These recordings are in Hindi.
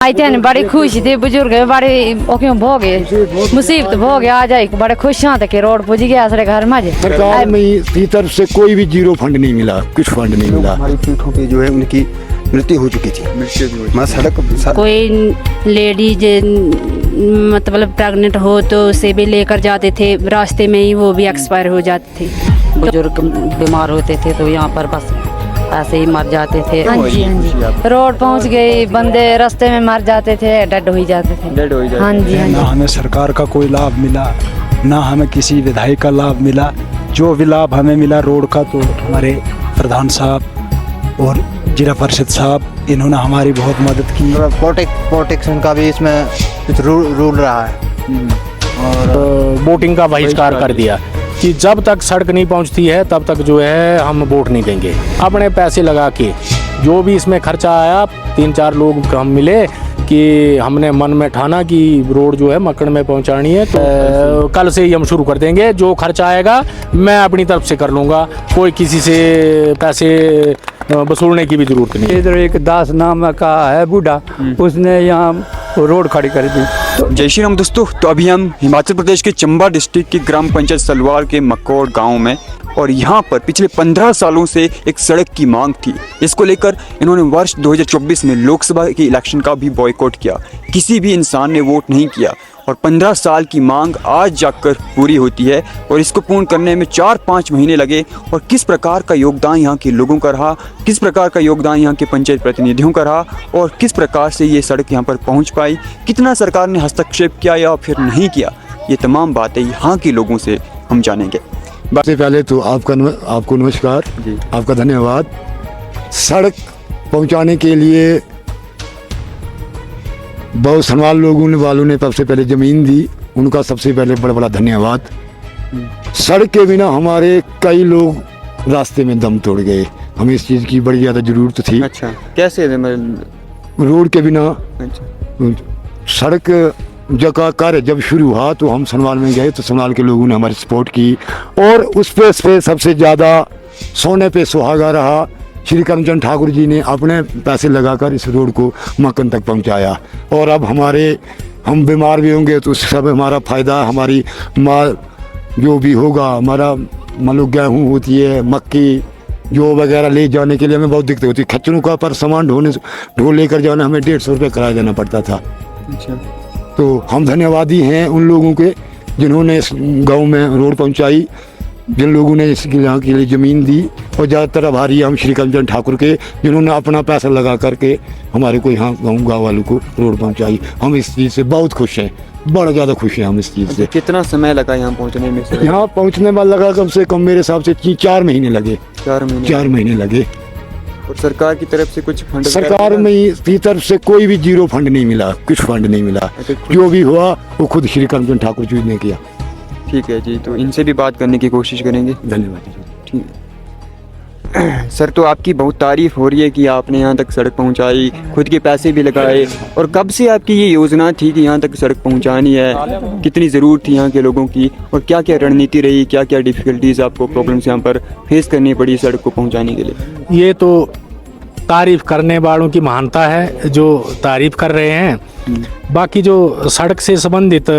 आए थे बड़ी खुश थे बुजुर्ग बड़े ओके भोगे मुसीबत भोगे आ जाए बड़े खुश हाँ के रोड पुज गया सारे घर में सरकार में की तरफ से कोई भी जीरो फंड नहीं मिला, कुछ फंड नहीं मिला। हमारी पीठों पे जो है उनकी मृत्यु हो चुकी थी। मैं सड़क कोई लेडीज मतलब प्रेग्नेंट हो तो उसे भी लेकर जाते थे, रास्ते में ही वो भी एक्सपायर हो जाते थे। बुजुर्ग बीमार होते थे तो यहाँ पर बस ऐसे ही मर जाते थे। हाँ जी हाँ जी, रोड पहुंच गई, बंदे रास्ते में मर जाते थे, डेड हो जाते थे। हाँ जी हाँ जी। ना हमें सरकार का कोई लाभ मिला, ना हमें किसी विधायक का लाभ मिला। जो भी लाभ हमें मिला रोड का तो हमारे प्रधान साहब और जिला परिषद साहब इन्होंने हमारी बहुत मदद की। प्रोटेक्शन का भी इसमें कुछ रूल रहा है और वोटिंग का बहिष्कार कर दिया कि जब तक सड़क नहीं पहुंचती है तब तक जो है हम वोट नहीं देंगे। अपने पैसे लगा के जो भी इसमें खर्चा आया, 3-4 लोग हम मिले कि हमने मन में ठाना कि रोड जो है मक्कड़ में पहुंचानी है, तो कल से ही हम शुरू कर देंगे। जो खर्चा आएगा मैं अपनी तरफ से कर लूँगा, कोई किसी से पैसे वसूलने की भी जरूरत नहीं। इधर एक दास नाम का है बूढ़ा, उसने यहाँ रोड खड़ी कर दी। जय श्री राम दोस्तों, तो अभी हम हिमाचल प्रदेश के चंबा डिस्ट्रिक्ट की ग्राम पंचायत सलवार के मकोड़ गांव में, और यहाँ पर पिछले 15 सालों से एक सड़क की मांग थी। इसको लेकर इन्होंने वर्ष 2024 में लोकसभा के इलेक्शन का भी बॉयकॉट किया। किसी भी इंसान ने वोट नहीं किया और 15 साल की मांग आज जाकर पूरी होती है और इसको पूर्ण करने में 4-5 महीने लगे। और किस प्रकार का योगदान यहाँ के लोगों का रहा, किस प्रकार का योगदान यहाँ के पंचायत प्रतिनिधियों का रहा और किस प्रकार से ये सड़क यहाँ पर पहुँच पाई, कितना सरकार ने हस्तक्षेप किया या फिर नहीं किया, ये तमाम बातें यहाँ के लोगों से हम जानेंगे। सबसे पहले तो आपको नमस्कार जी, आपका धन्यवाद। सड़क पहुंचाने के लिए बहुत सनवाल लोगों वालों ने सबसे पहले ज़मीन दी, उनका सबसे पहले बड़ा बड़ा धन्यवाद। सड़क के बिना हमारे कई लोग रास्ते में दम तोड़ गए, हमें इस चीज़ की बड़ी ज़्यादा ज़रूरत थी। अच्छा, कैसे रोड के बिना? अच्छा। सड़क जगह कार्य जब शुरू हुआ तो हम सनवाल में गए तो सनवाल के लोगों ने हमारी सपोर्ट की और उस पे सबसे ज़्यादा सोने पे सुहागा रहा। श्री करमचंद ठाकुर जी ने अपने पैसे लगाकर इस रोड को मक्कन तक पहुंचाया। और अब हम बीमार भी होंगे तो सब हमारा फ़ायदा, हमारी माल जो भी होगा, हमारा मतलब गेहूँ होती है, मक्की जो वगैरह ले जाने के लिए हमें बहुत दिक्कत होती है। खच्चरों का पर सामान ढो लेकर जाना हमें 150 रुपये किराया देना पड़ता था। अच्छा। तो हम धन्यवादी हैं उन लोगों के जिन्होंने इस गांव में रोड पहुंचाई, जिन लोगों ने इसके यहाँ के लिए ज़मीन दी, और ज़्यादातर आभारी हम श्री करमचंद ठाकुर के जिन्होंने अपना पैसा लगा करके हमारे को यहाँ गाँव वालों को रोड पहुंचाई। हम इस चीज़ से बहुत खुश हैं, बड़ा ज़्यादा खुश हैं हम इस चीज़ से। कितना समय लगा यहाँ पहुँचने में? यहाँ पहुँचने में लगा कम से कम मेरे हिसाब से 4 महीने लगे। 4 महीने लगे। और सरकार की तरफ से कुछ फंड? सरकार में की तरफ से कोई भी जीरो फंड नहीं मिला, कुछ फंड नहीं मिला। जो भी हुआ वो खुद श्री करमचंद ठाकुर जी ने किया। ठीक है जी, तो इनसे भी बात करने की कोशिश करेंगे। धन्यवाद। ठीक है सर, तो आपकी बहुत तारीफ हो रही है कि आपने यहाँ तक सड़क पहुँचाई, खुद के पैसे भी लगाए। और कब से आपकी ये योजना थी कि यहाँ तक सड़क पहुँचानी है, कितनी ज़रूरत थी यहाँ के लोगों की, और क्या क्या रणनीति रही, क्या क्या डिफ़िकल्टीज़ आपको प्रॉब्लम्स यहाँ पर फेस करनी पड़ी सड़क को पहुँचाने के लिए? ये तो तारीफ करने वालों की महानता है जो तारीफ कर रहे हैं। बाकी जो सड़क से संबंधित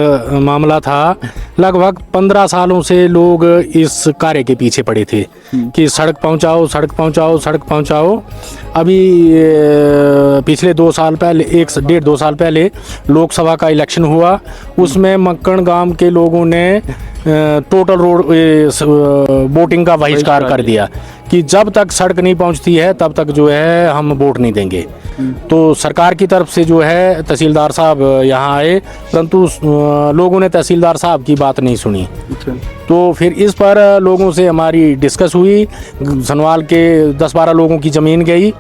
मामला था, लगभग 15 सालों से लोग इस कार्य के पीछे पड़े थे कि सड़क पहुंचाओ, सड़क पहुंचाओ, सड़क पहुंचाओ। अभी पिछले 2 साल पहले, 1-1.5-2 साल पहले लोकसभा का इलेक्शन हुआ, उसमें मक्कड़ गांव के लोगों ने टोटल रोड वोटिंग का बहिष्कार कर दिया कि जब तक सड़क नहीं पहुंचती है तब तक जो है हम वोट नहीं देंगे। तो सरकार की तरफ से जो है तहसीलदार साहब यहाँ आए, परंतु लोगों ने तहसीलदार साहब की बात नहीं सुनी। तो फिर इस पर लोगों से हमारी डिस्कस हुई। सनवाल के 10-12 लोगों की ज़मीन गई,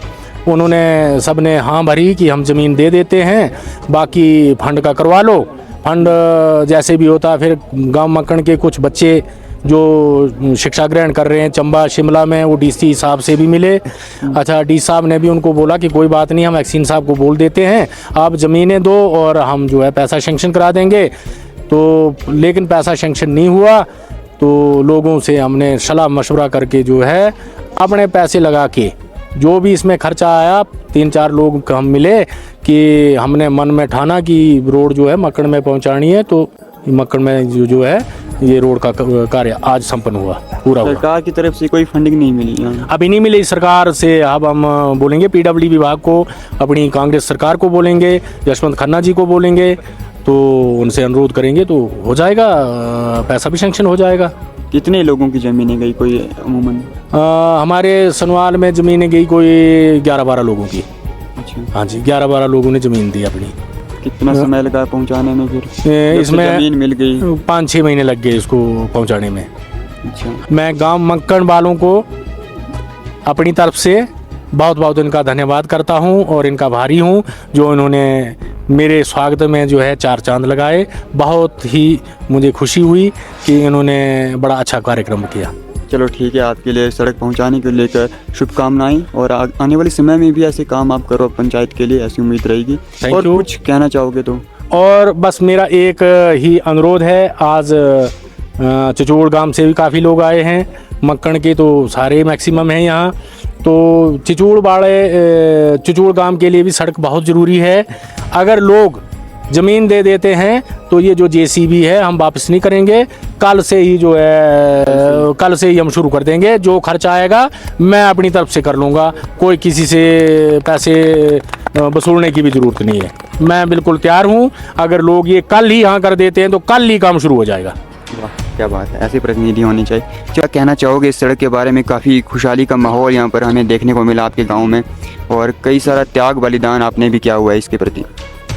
उन्होंने सब ने हाँ भरी कि हम ज़मीन दे देते हैं, बाकी फंड का करवा लो। फंड जैसे भी होता, फिर गांव मक्कड़ के कुछ बच्चे जो शिक्षा ग्रहण कर रहे हैं चंबा शिमला में, वो डीसी साहब से भी मिले। अच्छा, डी साहब ने भी उनको बोला कि कोई बात नहीं, हम एक्सीन साहब को बोल देते हैं, आप ज़मीनें दो और हम जो है पैसा सेंक्शन करा देंगे। तो लेकिन पैसा सेंक्शन नहीं हुआ, तो लोगों से हमने सलाह मशवरा करके जो है अपने पैसे लगा के जो भी इसमें खर्चा आया 3-4 लोग हम मिले कि हमने मन में ठाना कि रोड जो है मक्कड़ में पहुंचानी है, तो मक्कड़ में जो है ये रोड का कार्य आज संपन्न हुआ, पूरा हुआ। सरकार की तरफ से कोई फंडिंग नहीं मिली यहाँ? अभी नहीं मिली सरकार से। अब हम बोलेंगे पीडब्ल्यूडी विभाग को, अपनी कांग्रेस सरकार को बोलेंगे, यशवंत खन्ना जी को बोलेंगे, तो उनसे अनुरोध करेंगे तो हो जाएगा, पैसा भी सेंक्शन हो जाएगा। कितने लोगों की ज़मीनें गई कोई अमूमन? हमारे सनवाल में ज़मीनें गई कोई 11-12 लोगों की। अच्छा, हाँ जी, 11-12 लोगों ने ज़मीन दी अपनी। कितना समय लगा पहुँचाने में फिर? इसमें ज़मीन मिल गई? 5-6 महीने लग गए इसको पहुंचाने में। अच्छा, मैं गांव मक्कड़ वालों को अपनी तरफ से बहुत बहुत इनका धन्यवाद करता हूं और इनका आभारी हूं, जो इन्होंने मेरे स्वागत में जो है 4 चांद लगाए। बहुत ही मुझे खुशी हुई कि इन्होंने बड़ा अच्छा कार्यक्रम किया। चलो ठीक है, आपके लिए सड़क पहुंचाने को लेकर शुभकामनाएं, और आने वाले समय में भी ऐसे काम आप करो पंचायत के लिए, ऐसी उम्मीद रहेगी। Thank और you। कुछ कहना चाहोगे तो? और बस मेरा एक ही अनुरोध है, आज चिचोड़ गांव से भी काफ़ी लोग आए हैं, मक्कड़ के तो सारे मैक्सिमम हैं यहाँ, तो चिचोड़ गांव के लिए भी सड़क बहुत ज़रूरी है। अगर लोग ज़मीन दे देते हैं तो ये जो जेसीबी है हम वापस नहीं करेंगे, कल से ही जो है कल से ही हम शुरू कर देंगे। जो खर्चा आएगा मैं अपनी तरफ से कर लूँगा, कोई किसी से पैसे वसूलने की भी ज़रूरत नहीं है। मैं बिल्कुल तैयार हूँ, अगर लोग ये कल ही यहाँ कर देते हैं तो कल ही काम शुरू हो जाएगा। वाह, क्या बात है, ऐसे प्रतिनिधि होने चाहिए। क्या कहना चाहोगे इस सड़क के बारे में? काफ़ी खुशहाली का माहौल यहाँ पर हमें देखने को मिला आपके गाँव में, और कई सारा त्याग बलिदान आपने भी किया हुआ है इसके प्रति।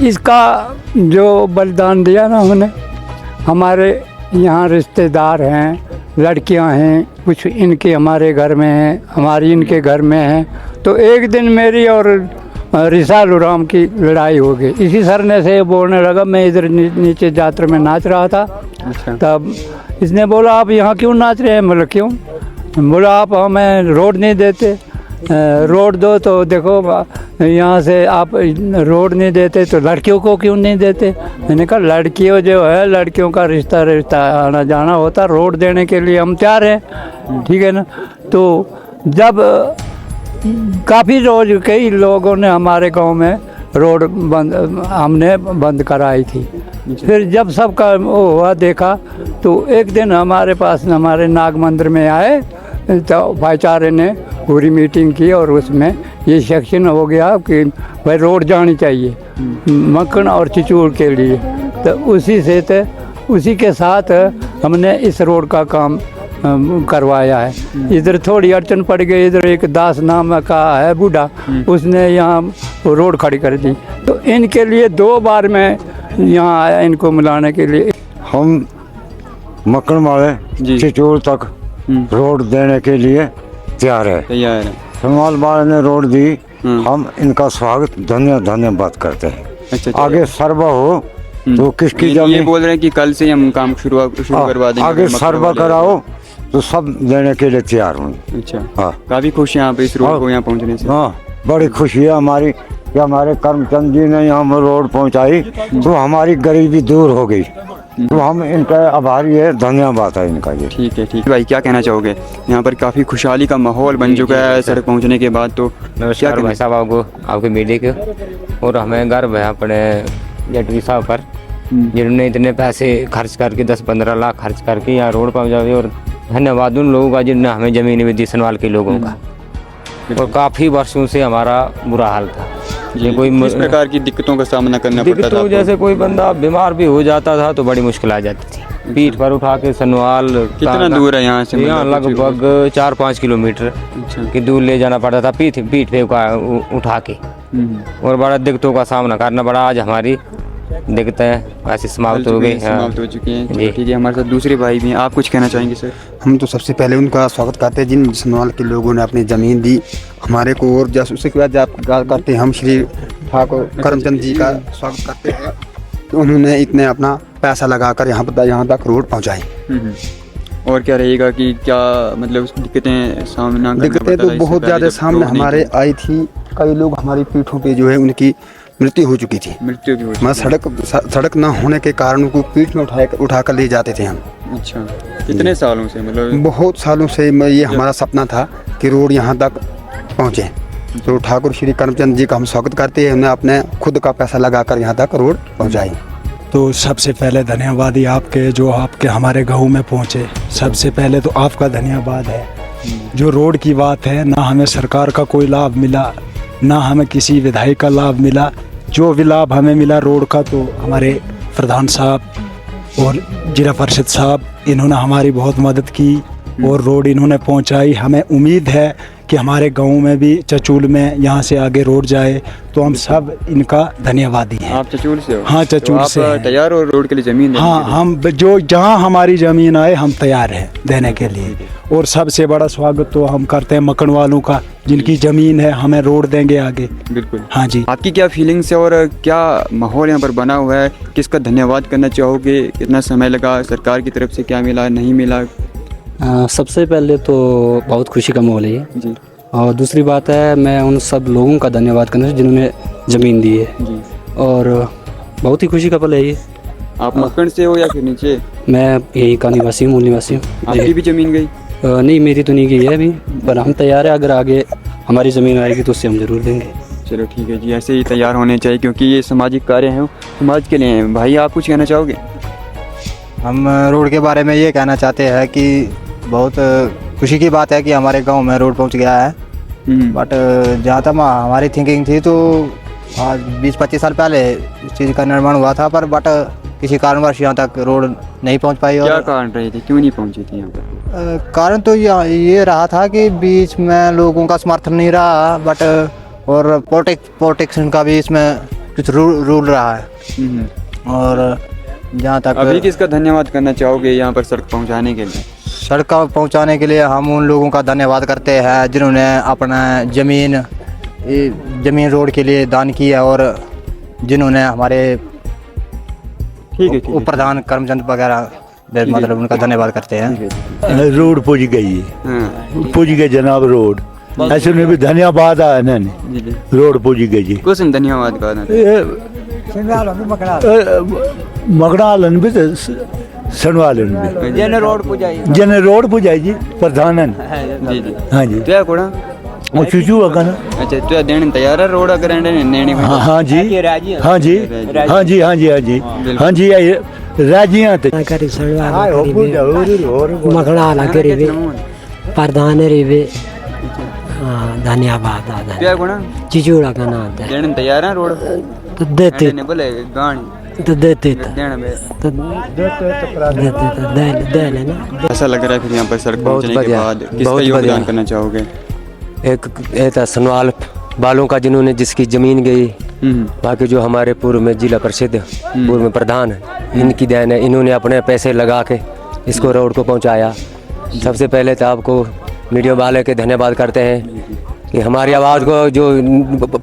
इसका जो बलिदान दिया ना हमने, हमारे यहाँ रिश्तेदार हैं, लड़कियां हैं, कुछ इनके हमारे घर में हैं, हमारी इनके घर में हैं। तो एक दिन मेरी और रिसालू राम की लड़ाई हो गई। इसी सरने से बोलने लगा, मैं इधर नीचे जात्रा में नाच रहा था। अच्छा। तब इसने बोला आप यहाँ क्यों नाच रहे हैं? मतलब क्यों? बोला आप हमें रोड नहीं देते, रोड दो तो देखो यहाँ से आप रोड नहीं देते तो लड़कियों को क्यों नहीं देते? मैंने कहा लड़कियों जो है, लड़कियों का रिश्ता आना जाना होता, रोड देने के लिए हम तैयार हैं, ठीक है ना। तो जब काफ़ी रोज कई लोगों ने हमारे गांव में रोड हमने बंद कराई थी। फिर जब सबका वो हुआ देखा, तो एक दिन हमारे पास हमारे नाग मंदिर में आए, तो भाईचारे ने पूरी मीटिंग की और उसमें ये सेक्शन हो गया कि भाई रोड जानी चाहिए मक्कड़ और चिचोड़ के लिए। तो उसी के साथ हमने इस रोड का काम करवाया है। इधर थोड़ी अड़चन पड़ गई, इधर एक दास नाम का है बूढ़ा, उसने यहाँ रोड खड़ी कर दी। तो इनके लिए 2 बार मैं यहाँ आया इनको मिलाने के लिए। हम मक्कड़ वाले चिचोड़ तक रोड देने के लिए तैयार है। सनवाल वाले ने रोड दी, हम इनका स्वागत धन्यवाद करते हैं। अच्छा, आगे सर्वा हो तो किसकी ये जमीन बोल रहे हैं कि कल से हम काम शुरू करवा देंगे। आगे सर्वा कराओ तो सब देने के लिए तैयार हूँ। अच्छा, हाँ, काफ़ी खुश हैं आप इस रोड को यहाँ पहुँचने से? हाँ, बड़ी खुशी है हमारी कि हमारे करमचंद जी ने यहाँ रोड पहुँचाई, तो हमारी गरीबी दूर हो गई। तो हम इनका आभारी है, धन्यवाद है इनका। ये ठीक है, ठीक है भाई, क्या कहना चाहोगे? यहाँ पर काफ़ी खुशहाली का माहौल बन चुका है सड़क पहुँचने के बाद, तो नमस्कार भाई साहब आपको, आपके मीडिया के, और हमें गर्व है अपने जेटवी साहब पर, जिन्होंने इतने पैसे खर्च करके 10-15 लाख खर्च करके यहाँ रोड पहुँचाई। और धन्यवाद उन लोगों का जिन्होंने हमें ज़मीन भी दी, सनवाल के लोगों का। और काफ़ी वर्षों से हमारा बुरा हाल था, कोई किस प्रकार की दिक्कतों का सामना करना पड़ता था? जैसे कोई बंदा बीमार भी हो जाता था तो बड़ी मुश्किल आ जाती थी, पीठ पर उठा के सनवाल। कितना दूर है यहाँ से? यहाँ लगभग 4-5 किलोमीटर की दूर ले जाना पड़ता था, पीठ पे उठा के, और बड़ा दिक्कतों का सामना करना पड़ा। आज हमारी दिक्कतें ऐसी समाप्त हो गई, समाप्त हो चुकी हैं। ठीक है, हमारे साथ दूसरे भाई भी हैं, आप कुछ कहना चाहेंगे सर? हम तो सबसे पहले उनका स्वागत करते हैं जिन सनवाल के लोगों ने अपनी ज़मीन दी हमारे को, और जैसे उसके बाद करते हैं हम श्री ठाकुर करमचंद जी का स्वागत करते हैं कि उन्होंने इतने अपना पैसा लगाकर यहाँ तक रोड पहुँचाई। और क्या रहेगा कि क्या मतलब दिक्कतें सामना? दिक्कतें तो बहुत ज़्यादा सामने हमारे आई थी, कई लोग हमारी पीठों पे जो है उनकी मृत्यु हो चुकी थी। मृत्यु भी हो चुकी? सड़क न होने के कारण उनको पीठ में उठा कर ले जाते थे हम। अच्छा, कितने सालों से? मतलब बहुत सालों से ये हमारा सपना था कि रोड यहाँ तक पहुँचे। तो ठाकुर श्री करमचंद जी का हम स्वागत करते हैं। उन्हें अपने खुद का पैसा लगाकर यहाँ तक रोड पहुँचाई। तो सबसे पहले धन्यवाद ही आपके, जो आपके हमारे गांव में पहुंचे। सबसे पहले तो आपका धन्यवाद है। जो रोड की बात है, ना हमें सरकार का कोई लाभ मिला, ना हमें किसी विधायक का लाभ मिला। जो भी लाभ हमें मिला रोड का, तो हमारे प्रधान साहब और जिला परिषद साहब, इन्होंने हमारी बहुत मदद की और रोड इन्होंने पहुंचाई। हमें उम्मीद है कि हमारे गांव में भी, चचूल में यहाँ से आगे रोड जाए, तो हम सब इनका धन्यवादी हैं। आप चचूल से हो? हाँ, चचूल तो से आप हैं। तैयार हो रोड के लिए जमीन देने हाँ, के लिए? हम जो जहाँ हमारी ज़मीन आए हम तैयार हैं देने के लिए। और सबसे बड़ा स्वागत तो हम करते हैं मकन वालों का, जिनकी ज़मीन है, हमें रोड देंगे आगे। बिल्कुल। हाँ जी। आपकी क्या फीलिंग्स है और क्या माहौल यहाँ पर बना हुआ है? किसका धन्यवाद करना चाहोगे? कितना समय लगा? सरकार की तरफ से क्या मिला, नहीं मिला? सबसे पहले तो बहुत खुशी का माहौल है ये जी। और दूसरी बात है, मैं उन सब लोगों का धन्यवाद करना चाहिए जिन्होंने ज़मीन दी है जी। और बहुत ही खुशी का पल है ये। आप मक्कड़ से हो या फिर नीचे? मैं यही का निवासी हूँ, मूल निवासी हूँ। आपकी भी ज़मीन गई? नहीं, मेरी तो नहीं गई है अभी, पर हम तैयार है। अगर आगे हमारी ज़मीन आएगी तो उससे हम ज़रूर देंगे। चलो ठीक है जी, ऐसे ही तैयार होने चाहिए क्योंकि ये सामाजिक कार्य हैं, समाज के लिए हैं। भाई आप कुछ कहना चाहोगे? हम रोड के बारे में ये कहना चाहते हैं कि बहुत खुशी की बात है कि हमारे गांव में रोड पहुंच गया है। बट जहाँ तक हमारी थिंकिंग थी, तो आज 20-25 साल पहले इस चीज़ का निर्माण हुआ था, पर बट किसी कारणवश यहाँ तक रोड नहीं पहुँच पाई। क्या और कारण रहे थे, क्यों नहीं पहुँची थी यहाँ पर? कारण तो ये रहा था कि बीच में लोगों का समर्थन नहीं रहा, बट और पॉलिटिक्स का भी इसमें कुछ रूल रहा है। और जहाँ तक अभी किसका धन्यवाद करना चाहोगे यहाँ पर सड़क पहुँचाने के लिए? सड़क पहुँचाने के लिए हम उन लोगों का धन्यवाद करते हैं जिन्होंने अपना ज़मीन रोड के लिए दान की है और जिन्होंने हमारे उप प्रधान करमचंद वगैरह, मतलब उनका धन्यवाद करते हैं। रोड पहुंच गई है, पहुंच गई जनाब रोड। ऐसे में भी धन्यवाद है ना, रोड पहुंच गई जी। कुछ धन्यवाद का मगड़ालन भी सनवालन भी जन रोड पुजाई जी प्रधान। जी जी। हाँ जी। क्या कोड़ा वो चूचू होगा ना। अच्छा, तो देने तैयार है रोड अगर नेने? हाँ हाँ जी, हाँ जी, हाँ जी, हाँ जी, हाँ जी, हाँ जी, राजियाँ थे मगड़ा करीबे प्रधान रेवे। हाँ, धन्यवाद। क्या कोड़ा चिचूड़ा का नाम है। देने तैयार है रोड? तो देते बोले गाड़ी तो देते तो दे लेना। ऐसा लग रहा है फिर यहाँ पर सड़क पहुँचने के बाद किसका योगदान करना चाहोगे? एक था सनवाल वालों का, जिन्होंने जिसकी ज़मीन गई। बाकी जो हमारे पूर्व में जिला परिषद, पूर्व में प्रधान है, इनकी देन है। इन्होंने अपने पैसे लगा के इसको रोड को पहुंचाया। सबसे पहले तो आपको मीडिया वाले के धन्यवाद करते हैं कि हमारी आवाज़ को जो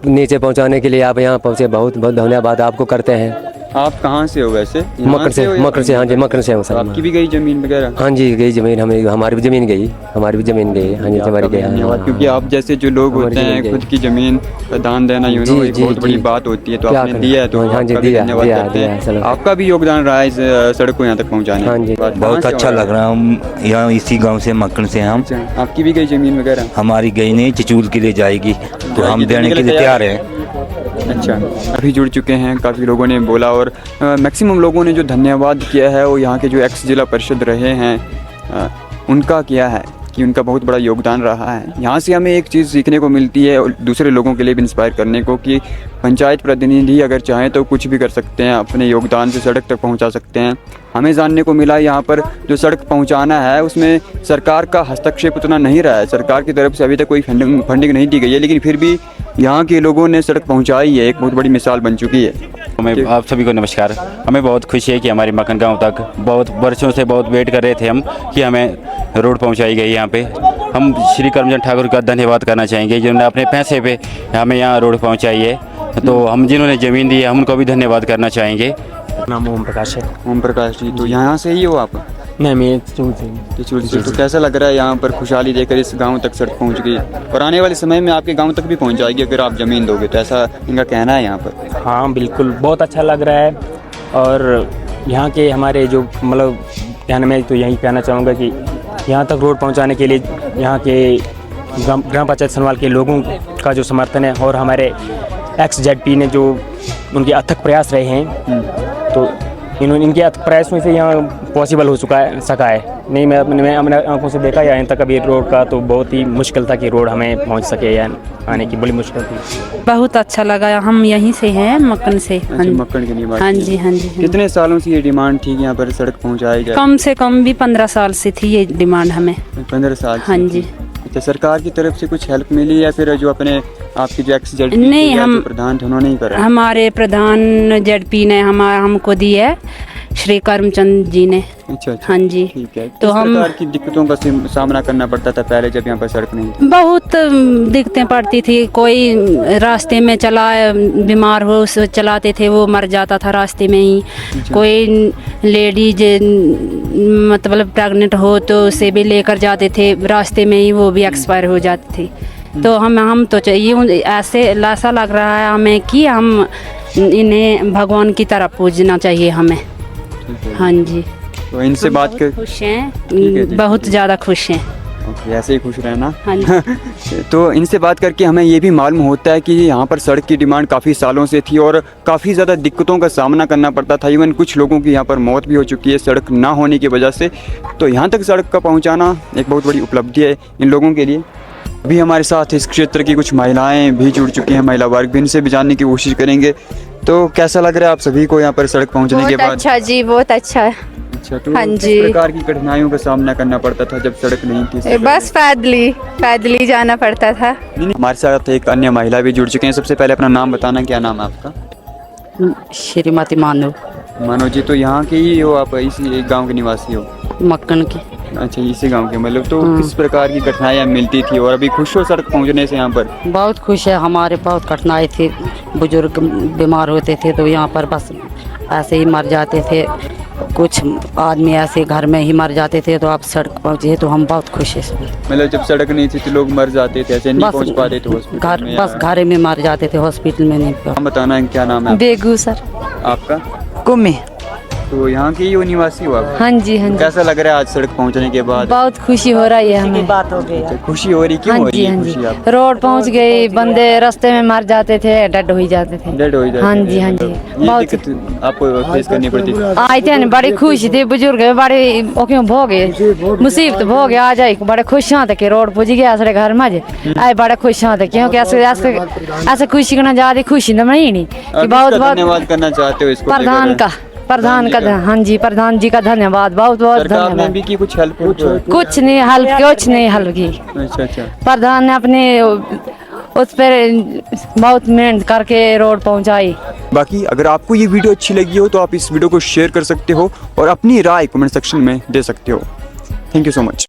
नीचे पहुंचाने के लिए आप यहाँ पहुँचे। बहुत बहुत धन्यवाद आपको करते हैं। आप कहाँ से हो वैसे? मकर से, मकर से। हाँ जी, मकर से हूँ सर। आपकी भी गई जमीन वगैरह? हाँ जी, गई जमीन, हमारी भी जमीन गई, हाँ जी हमारी गई। धन्यवाद, क्योंकि आप जैसे जो लोग होते हैं खुद की जमीन दान देना एक बहुत बड़ी बात होती है, तो आपने दिया है, तो आपका भी धन्यवाद करते हैं। आपका भी योगदान रहा है इस सड़क को यहाँ तक पहुँचाने। हाँ जी, बहुत अच्छा लग रहा है। हम यहाँ इसी गाँव से, मक्कन से हम। आपकी भी गई जमीन वगैरह? हमारी गई नहीं, चचूल के लिए जाएगी, तो हम देने के लिए तैयार हैं। अच्छा, अभी जुड़ चुके हैं, काफ़ी लोगों ने बोला और मैक्सिमम लोगों ने जो धन्यवाद किया है वो यहाँ के जो एक्स जिला परिषद रहे हैं उनका किया है कि उनका बहुत बड़ा योगदान रहा है। यहाँ से हमें एक चीज़ सीखने को मिलती है और दूसरे लोगों के लिए भी इंस्पायर करने को, कि पंचायत प्रतिनिधि अगर चाहें तो कुछ भी कर सकते हैं, अपने योगदान से सड़क तक पहुँचा सकते हैं। हमें जानने को मिला यहाँ पर जो सड़क पहुँचाना है उसमें सरकार का हस्तक्षेप उतना नहीं रहा है। सरकार की तरफ से अभी तक कोई फंडिंग नहीं दी गई है, लेकिन फिर भी यहाँ के लोगों ने सड़क पहुँचाई है, एक बहुत बड़ी मिसाल बन चुकी है। हमें आप सभी को नमस्कार। हमें बहुत खुशी है कि हमारे मक्कन गांव तक बहुत वर्षों से बहुत वेट कर रहे थे हम कि हमें रोड पहुंचाई गई यहाँ पे। हम श्री करमचंद ठाकुर का धन्यवाद करना चाहेंगे जिन्होंने अपने पैसे पे हमें यहाँ रोड पहुंचाई है। तो हम जिन्होंने ज़मीन दी है हम उनको भी धन्यवाद करना चाहेंगे। नाम ओम प्रकाश है। ओम प्रकाश जी, तो यहाँ से ही हो आप? नहीं, मैं चचूल से। तो कैसा लग रहा है यहाँ पर खुशहाली देकर इस गांव तक सड़क पहुँच गई और आने वाले समय में आपके गांव तक भी पहुँच जाएगी अगर आप ज़मीन दोगे, तो ऐसा इनका कहना है यहाँ पर? हाँ बिल्कुल, बहुत अच्छा लग रहा है। और यहाँ के हमारे जो मतलब कहने में तो यही कहना चाहूँगा कि यहाँ तक रोड पहुँचाने के लिए यहाँ के ग्राम पंचायत सनवाल के लोगों का जो समर्थन है और हमारे XZP ने जो उनके अथक प्रयास रहे हैं, तो इनके अथक प्रयासों से यहाँ पॉसिबल हो सका है। नहीं, मैं अपने आंखों से देखा यहाँ तक अभी रोड का तो बहुत ही मुश्किल था कि रोड हमें पहुँच सके, या आने की बड़ी मुश्किल थी। बहुत अच्छा लगा। हम यहीं से हैं, मक्कन से। मक्कन के निवासी। हाँ जी, हाँ जी। कितने सालों से ये डिमांड थी कि यहाँ पर सड़क पहुँचाई जाए? कम से कम भी 15 साल से थी ये डिमांड हमें। 15 साल? हाँ जी। अच्छा, सरकार की तरफ से कुछ हेल्प मिली या फिर जो अपने आपके जो XZP नहीं, हम प्रधान थे उन्होंने ही करा? हमारे प्रधान ZP ने हमको दी है, श्री करमचंद जी ने। अच्छा। हाँ जी। ठीक है। तो किस हम प्रकार की दिक्कतों का सामना करना पड़ता था पहले जब यहाँ पर सड़क नहीं थी? बहुत दिक्कतें पड़ती थी। कोई रास्ते में चला बीमार हो उसे चलाते थे, वो मर जाता था रास्ते में ही। कोई लेडीज मतलब प्रेग्नेंट हो तो उसे भी लेकर जाते थे, रास्ते में ही वो भी एक्सपायर हो जाती थी। तो हम तो चाहिए ऐसा लग रहा है हमें कि हम इन्हें भगवान की तरह पूजना चाहिए हमें। हाँ जी। तो इनसे बात कर खुश हैं, बहुत ज़्यादा खुश हैं। ऐसे ही खुश रहना। हाँ जी। तो इनसे बात करके हमें ये भी मालूम होता है कि यहाँ पर सड़क की डिमांड काफ़ी सालों से थी और काफ़ी ज़्यादा दिक्कतों का सामना करना पड़ता था। इवन कुछ लोगों की यहाँ पर मौत भी हो चुकी है सड़क ना होने की वजह से। तो यहाँ तक सड़क का पहुँचाना एक बहुत बड़ी उपलब्धि है इन लोगों के लिए। अभी हमारे साथ इस क्षेत्र की कुछ महिलाएं भी जुड़ चुकी हैं, महिला वर्ग भी, इनसे भी जानने की कोशिश करेंगे। तो कैसा लग रहा है आप सभी को यहाँ पर सड़क पहुँचने के बाद? अच्छा जी, बहुत अच्छा है। अच्छा, तो हाँ किस जी। प्रकार की कठिनाइयों का सामना करना पड़ता था जब सड़क नहीं थी? बस पैदली जाना पड़ता था। हमारे साथ एक अन्य महिला भी जुड़ चुके हैं। सबसे पहले अपना नाम बताना, क्या नाम है आपका? श्रीमती मानो। मानो जी, तो यहाँ के ही हो आप? इसी गांव के निवासी हो? मक्कन की। अच्छा, इसी गांव के। मतलब तो किस प्रकार की कठिनाइयाँ मिलती थी और अभी खुश हो सड़क पहुँचने से यहाँ पर? बहुत खुश है। हमारे बहुत कठिनाई थी, बुजुर्ग बीमार होते थे तो यहाँ पर बस ऐसे ही मर जाते थे। कुछ आदमी ऐसे घर में ही मर जाते थे, तो आप सड़क पहुँचे तो हम बहुत खुश हैं। मतलब जब सड़क नहीं थी तो लोग मर जाते थे, ऐसे नहीं पहुँच पाते थे हॉस्पिटल में? बस घर में मर जाते थे, हॉस्पिटल में नहीं। हम बताना है क्या नाम है बेगू सर। आपका? कुम्मी। तो यहाँ के ही निवासी हो आप? हाँ जी, हाँ जी। कैसा लग रहा है आज सड़क पहुँचने के बाद? बहुत खुशी हो रही है हमें। बात हो गई। खुशी हो रही? क्यों हो रही है खुशी आप? रोड पहुंच गई, बंदे रास्ते में मर जाते थे, डेड हो जाते थे। डेड हो जाते? हाँ जी, हाँ जी। बहुत आपको फेस करनी पड़ती थी? आए थे बड़ी खुशी थी, बुजुर्ग बड़े भो गए, मुसीबत भो गया आ जाए, बड़े खुश हाँ थे रोड पहुंच गया असरे घर में आए, बड़े खुश हाँ थे क्योंकि ऐसे खुशी करना ज्यादा खुशी नहीं कि बहुत धन्यवाद करना चाहते हो इसको? प्रधान का हाँ जी, प्रधान जी का धन्यवाद, बहुत बहुत धन्यवाद। भी की कुछ हेल्प? कुछ नहीं हेल्प की। अच्छा। प्रधान ने अपने उस पर बहुत मेहनत करके रोड पहुंचाई। बाकी अगर आपको ये वीडियो अच्छी लगी हो तो आप इस वीडियो को शेयर कर सकते हो और अपनी राय कमेंट सेक्शन में दे सकते हो। Thank you so much.